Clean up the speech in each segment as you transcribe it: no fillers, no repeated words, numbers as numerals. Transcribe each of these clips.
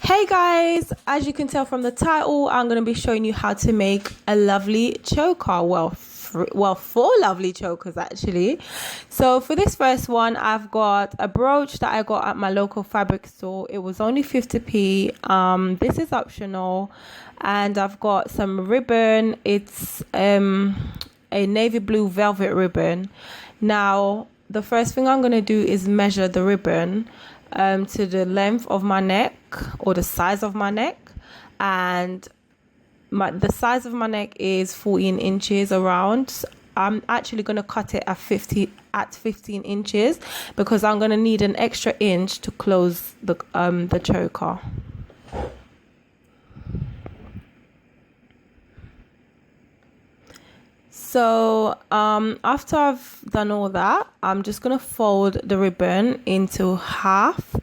Hey guys, as you can tell from the title, I'm going to be showing you how to make a lovely choker. Four lovely chokers actually. So for this first one, I've got a brooch that I got at my local fabric store. It was only 50p. This is optional, and I've got some ribbon. It's a navy blue velvet ribbon. Now, the first thing I'm going to do is measure the ribbon to the length of my neck, or the size of my neck, and the size of my neck is 14 inches around. I'm actually going to cut it at 15 inches because I'm going to need an extra inch to close the choker. So after I've done all that, I'm just going to fold the ribbon into half.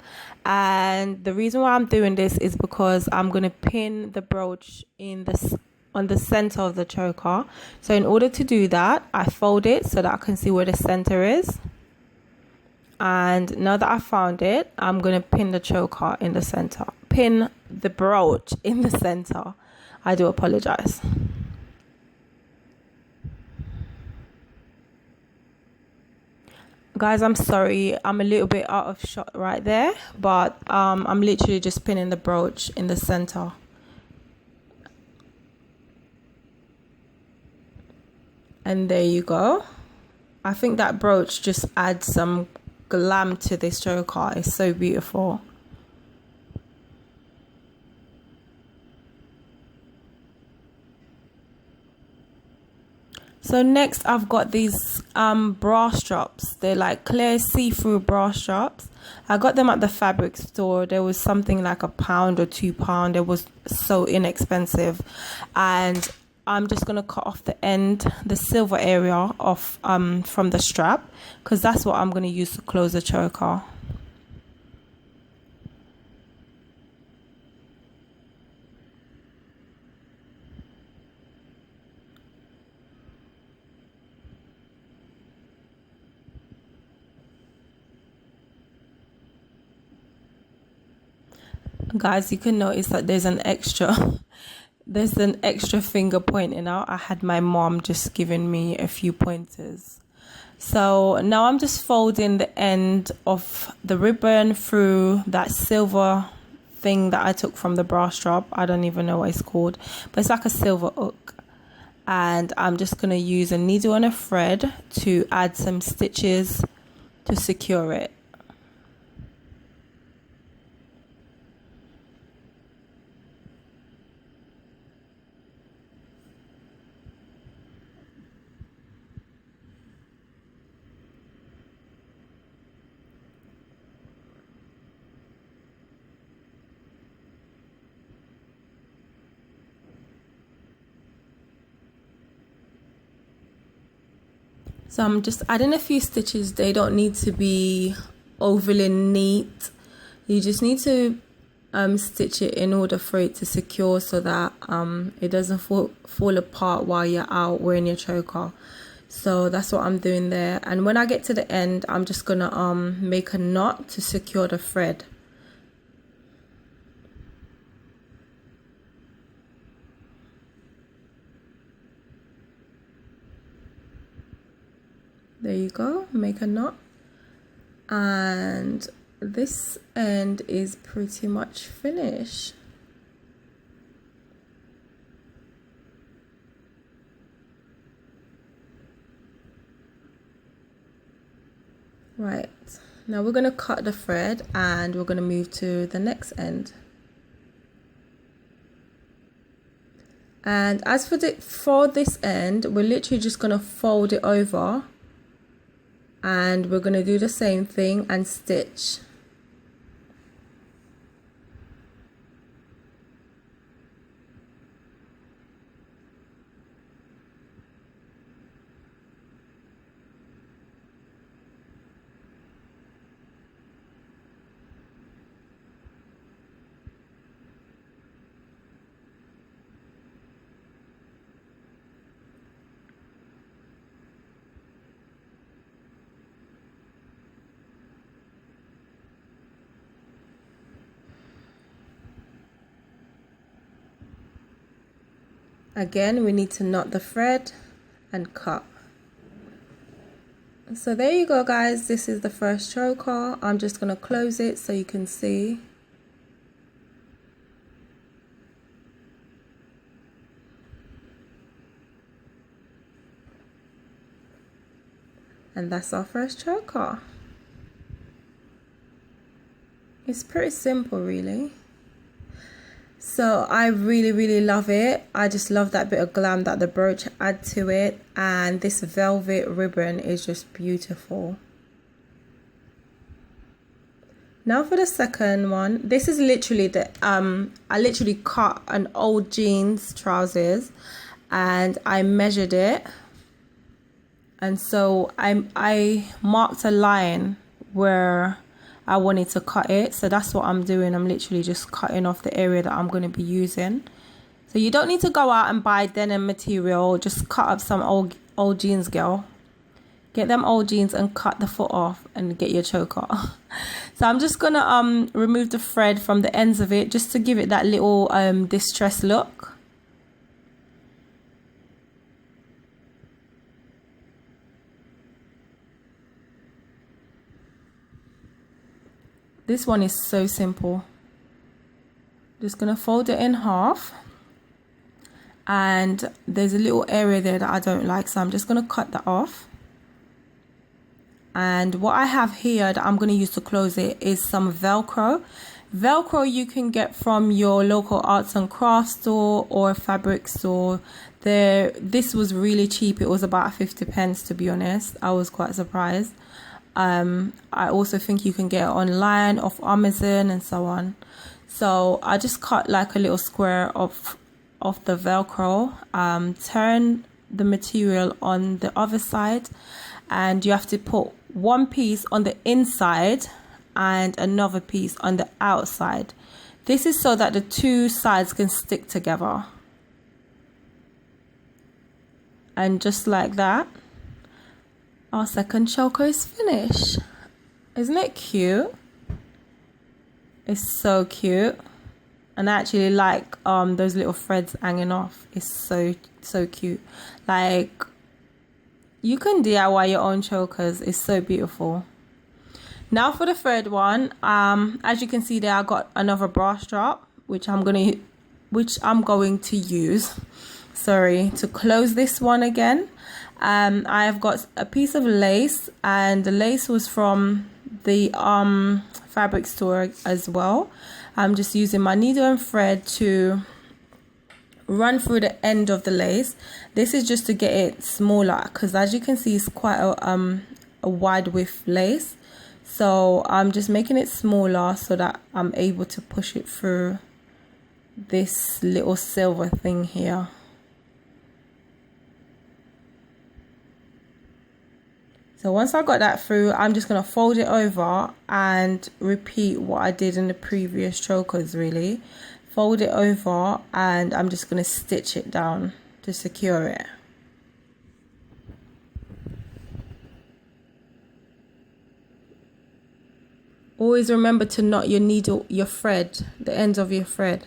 And the reason why I'm doing this is because I'm going to pin the brooch on the center of the choker. So in order to do that, I fold it so that I can see where the center is. And now that I found it, I'm going to pin the choker in the center. Pin the brooch in the center. I do apologize. Guys, I'm sorry, I'm a little bit out of shot right there, but I'm literally just pinning the brooch in the center. And there you go. I think that brooch just adds some glam to this choker. It's so beautiful. So next I've got these bra straps. They're like clear see-through bra straps. I got them at the fabric store. There was something like £1 or £2. It was so inexpensive. And I'm just going to cut off the end, the silver area off from the strap, because that's what I'm going to use to close the choker. Guys, you can notice that there's an extra finger pointing out. I had my mom just giving me a few pointers. So now I'm just folding the end of the ribbon through that silver thing that I took from the bra strap. I don't even know what it's called, but it's like a silver hook. And I'm just going to use a needle and a thread to add some stitches to secure it. So I'm just adding a few stitches. They don't need to be overly neat. You just need to stitch it in order for it to secure, so that it doesn't fall apart while you're out wearing your choker. So that's what I'm doing there. And when I get to the end, I'm just gonna make a knot to secure the thread. There you go, make a knot. And this end is pretty much finished. Right, now we're going to cut the thread and we're going to move to the next end. And as for this end, we're literally just going to fold it over, and we're going to do the same thing and stitch. Again, we need to knot the thread and cut. So there you go, guys. This is the first choker. I'm just going to close it so you can see. And that's our first choker. It's pretty simple, really. So I really love it. I just love that bit of glam that the brooch add to it, and this velvet ribbon is just beautiful. Now for the second one. This is literally the I literally cut an old jeans trousers and I measured it, and so I marked a line where I wanted to cut it. So that's what I'm doing. I'm literally just cutting off the area that I'm going to be using. So you don't need to go out and buy denim material. Just cut up some old jeans, girl. Get them old jeans and cut the foot off and get your choker. So I'm just going to remove the thread from the ends of it just to give it that little distressed look. This one is so simple. Just gonna fold it in half, and there's a little area there that I don't like, so I'm just gonna cut that off. And what I have here that I'm gonna use to close it is some velcro. Velcro you can get from your local arts and crafts store or fabric store. This was really cheap. It was about 50 pence, to be honest. I was quite surprised. I also think you can get it online off Amazon and so on. So I just cut like a little square of the velcro, turn the material on the other side, and you have to put one piece on the inside and another piece on the outside. This is so that the two sides can stick together. And just like that, our second choker is finished. Isn't it cute? It's so cute. And I actually like those little threads hanging off. It's so cute. Like, you can DIY your own chokers. It's so beautiful. Now for the third one, as you can see there, I got another bra strap, which I'm going to use, sorry, to close this one again. I've got a piece of lace, and the lace was from the fabric store as well. I'm just using my needle and thread to run through the end of the lace. This is just to get it smaller, because as you can see, it's quite a wide width lace. So I'm just making it smaller so that I'm able to push it through this little silver thing here. So once I got that through, I'm just going to fold it over and repeat what I did in the previous chokers, really. Fold it over, and I'm just going to stitch it down to secure it. Always remember to knot your needle, your thread, the ends of your thread.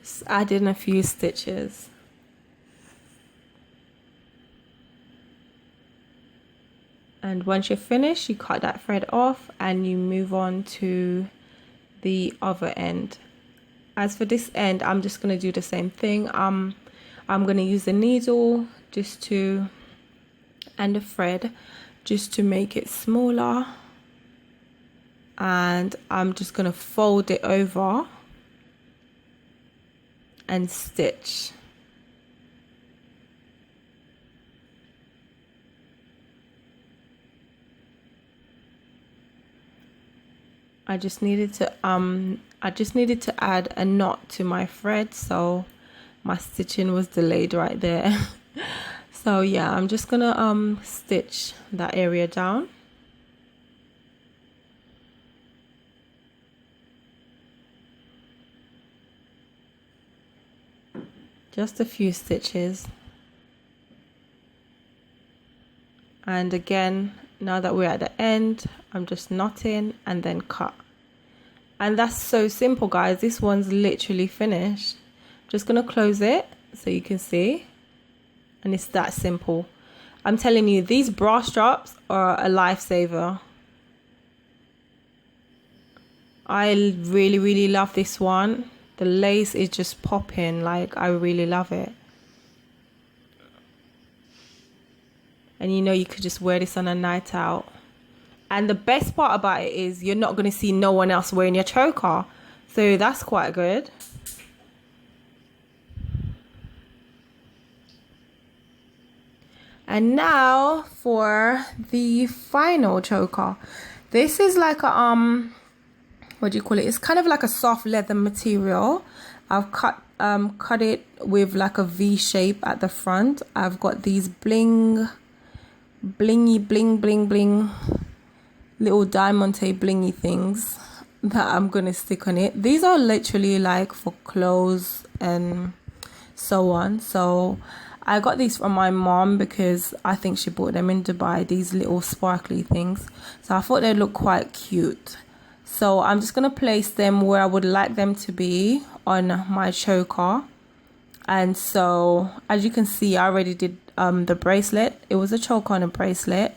Just add in a few stitches. And once you're finished, you cut that thread off and you move on to the other end. As for this end, I'm just going to do the same thing. I'm going to use the needle and the thread just to make it smaller. And I'm just going to fold it over and stitch. I just needed to add a knot to my thread, so my stitching was delayed right there. So yeah, I'm just gonna stitch that area down. Just a few stitches. And again, now that we're at the end, I'm just knotting and then cut. And that's so simple, guys. This one's literally finished. Just gonna close it so you can see. And it's that simple. I'm telling you, these bra straps are a lifesaver. I really, really love this one. The lace is just popping, like I really love it. And you know, you could just wear this on a night out. And the best part about it is you're not going to see no one else wearing your choker. So that's quite good. And now for the final choker. This is like a what do you call it? It's kind of like a soft leather material. I've cut it with like a V shape at the front. I've got these bling little diamante blingy things that I'm gonna stick on it. These are literally like for clothes and so on. So I got these from my mom because I think she bought them in Dubai, these little sparkly things. So I thought they'd look quite cute. So I'm just going to place them where I would like them to be on my choker. And so as you can see, I already did the bracelet. It was a choker on a bracelet.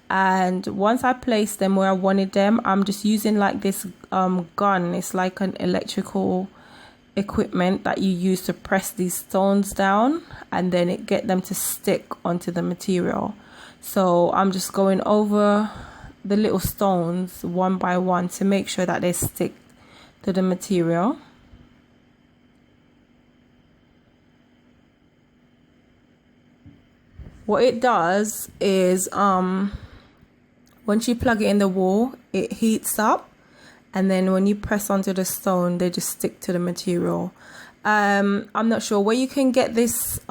And once I placed them where I wanted them, I'm just using like this gun. It's like an electrical equipment that you use to press these stones down and then it get them to stick onto the material. So I'm just going over the little stones one by one to make sure that they stick to the material. What it does is once you plug it in the wall, it heats up, and then when you press onto the stone, they just stick to the material. I'm not sure where you can get this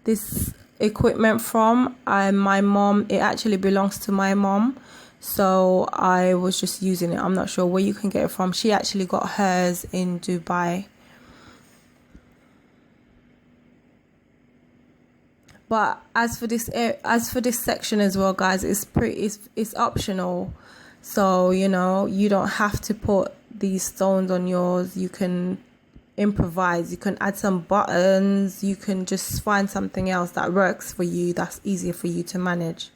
this equipment from. My mom, it actually belongs to my mom, so I was just using it. I'm not sure where you can get it from. She actually got hers in Dubai. But as for this section as well, guys, it's optional. So, you know, you don't have to put these stones on yours. You can improvise. You can add some buttons. You can just find something else that works for you, that's easier for you to manage.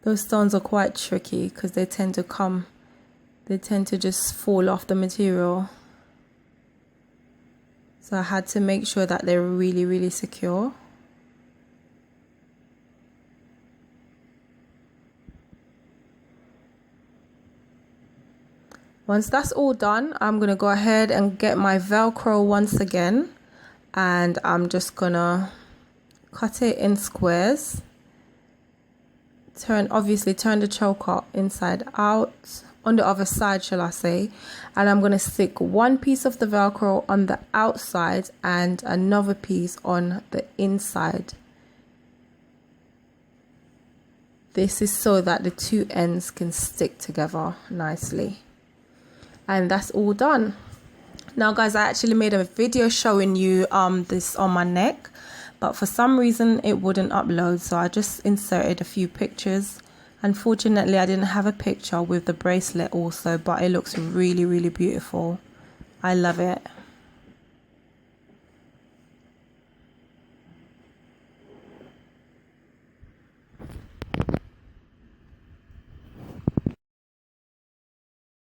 Those stones are quite tricky because they tend to just fall off the material. So I had to make sure that they're really, really secure. Once that's all done, I'm going to go ahead and get my velcro once again, and I'm just going to cut it in squares. Obviously turn the choker inside out, on the other side shall I say, and I'm going to stick one piece of the velcro on the outside and another piece on the inside. This is so that the two ends can stick together nicely. And that's all done. Now guys, I actually made a video showing you this on my neck, but for some reason it wouldn't upload, so I just inserted a few pictures. Unfortunately, I didn't have a picture with the bracelet also, but it looks really, really beautiful. I love it.